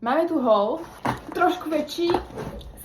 Máme tu haul, trošku väčší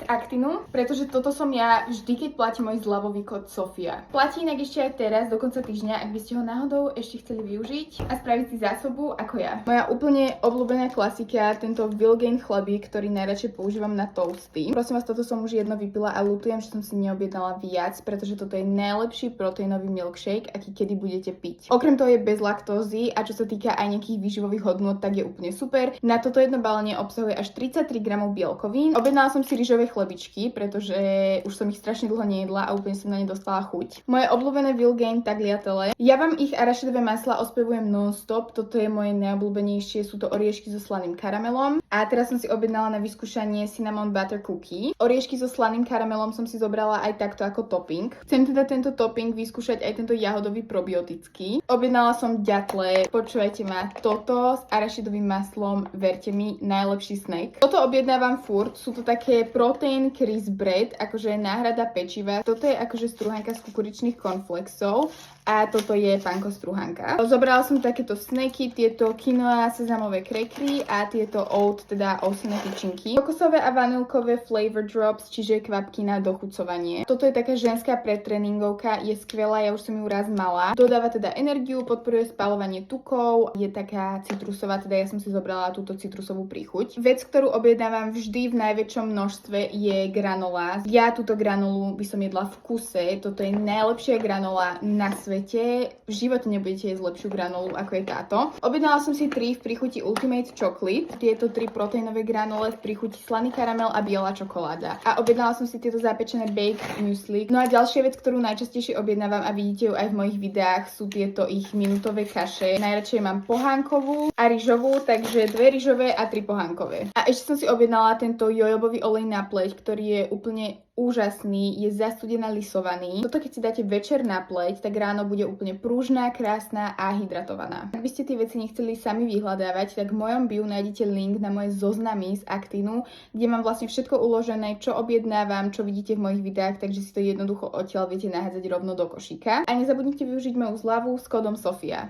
z Actinu, pretože toto som ja vždy, keď platím môj zľavový kód Sofia. Platí inak ešte aj teraz, do konca týždňa, ak by ste ho náhodou ešte chceli využiť a spraviť si zásobu ako ja. Moja úplne obľúbená klasika, tento Vilgain chlebík, ktorý najradšej používam na toasty. Prosím vás, toto som už jedno vypila a ľutujem, že som si neobjednala viac, pretože toto je najlepší proteínový milkshake, aký kedy budete piť. Okrem toho je bez laktózy a čo sa týka aj nejakých výživových hodnôt, tak je úplne super. Na toto jedno balenie obsahuje až 33 gramov bielkovín. Objednala som si ryžové chlebičky, pretože už som ich strašne dlho nejedla a úplne som na ne dostala chuť. Moje obľúbené Vilgain tagliatelle. Ja vám ich arašidové masla ospevujem non-stop, toto je moje najobľúbenejšie, sú to oriešky so slaným karamelom. A teraz som si objednala na vyskúšanie cinnamon butter cookie. Oriešky so slaným karamelom som si zobrala aj takto ako topping. Chcem teda tento topping vyskúšať aj tento jahodový probiotický. Objednala som ďatle, počúvajte ma, toto s arašidovým maslom, verte mi, najlepší snack. Toto objednávam furt, sú to také protein crisp bread, akože náhrada pečiva. Toto je akože strúhanka z kukuričných cornflakesov a toto je panko strúhanka. Zobrala som takéto snacky, tieto quinoa sezamové krekry a tieto oat, teda ovsené tyčinky. Kokosové a vanilkové flavor drops, čiže kvapky na dochucovanie. Toto je taká ženská predtréningovka, je skvelá, ja už som ju raz mala. Dodáva teda energiu, podporuje spaľovanie tukov, je taká citrusová, teda ja som si zobrala túto citrusovú príchuť. Vec, ktorú objednávam vždy v najväčšom množstve je granola. Ja túto granolu by som jedla v kuse, toto je najlepšia granola na svete. V živote nebudete jesť lepšiu granolu ako je táto. Objednala som si 3 v príchuti Ultimate Chocolate, tieto 3 proteínové granole v príchuti slaný karamel a biela čokoláda. A objednala som si tieto zapečené baked muesli. No a ďalšia vec, ktorú najčastejšie objednávam a vidíte ju aj v mojich videách, sú tieto ich minutové kaše. Najradšej mám pohánkovú a ryžovú, takže 2 ryžové a 3 pohánkové. A ešte som si objednala tento jojobový olej na pleť, ktorý je úplne úžasný, je zastudená lisovaný. Toto keď si dáte večer na pleť, tak ráno bude úplne pružná, krásna a hydratovaná. Ak by ste tie veci nechceli sami vyhľadávať, tak v mojom bio nájdete link na moje zoznamy z Actinu, kde mám vlastne všetko uložené, čo objednávam, čo vidíte v mojich videách, takže si to jednoducho odtiaľ viete nahádzať rovno do košíka. A nezabudnite využiť moju zľavu s kódom Sofia.